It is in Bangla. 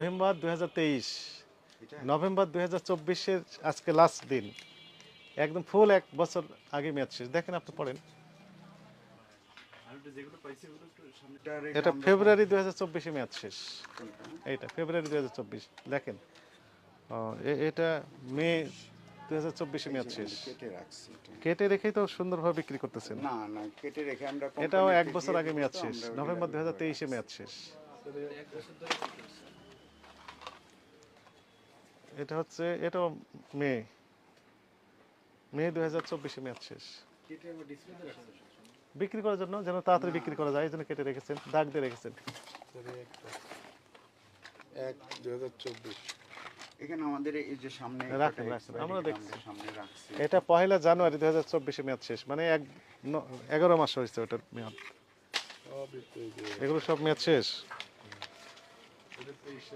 নভেম্বর 2023, এটা নভেম্বর 2024-এর আজকে লাস্ট দিন, একদম ফুল 1 বছর আগে মেয়াদ শেষ। দেখেন, আপনি পড়েন। এটা ফেব্রুয়ারি 2024-এ মেয়াদ শেষ। এইটা ফেব্রুয়ারি 2024, দেখেন। এটা মে 2024-এ মেয়াদ শেষ। কেটে রাখছি কেটে রেখেই তো সুন্দরভাবে বিক্রি করতেছেন। না না কেটে রেখে আমরা এটাও 1 কোম্পানিতে বছর দিয়ে আগে দেবো মেয়াদ তো, শেষ, আমরা ওগুলা নভেম্বর ওইভাবে 2023-এ রাখছি। মেয়াদ শেষ। এটা হচ্ছে, এটাও মে 2024-এ মেয়াদ শেষ। বিক্রি করার জন্য, যেন তাড়াতাড়ি বিক্রি করা যায়, এই জন্য কেটে রেখেছেন, দাগ দিয়ে রেখেছেন। 1/2024 এখানে আমাদের এই যে সামনে রাখেন, কটা রাখেন, expiry আমরা টা দেখছি। সামনে রাখছি। এটা 1 জানুয়ারি 2024-এ মেয়াদ শেষ, মানে 11 মাস হয়েছে ওটার মেয়াদ। সবই তো এই যে এগুলো সব মেয়াদ শেষ।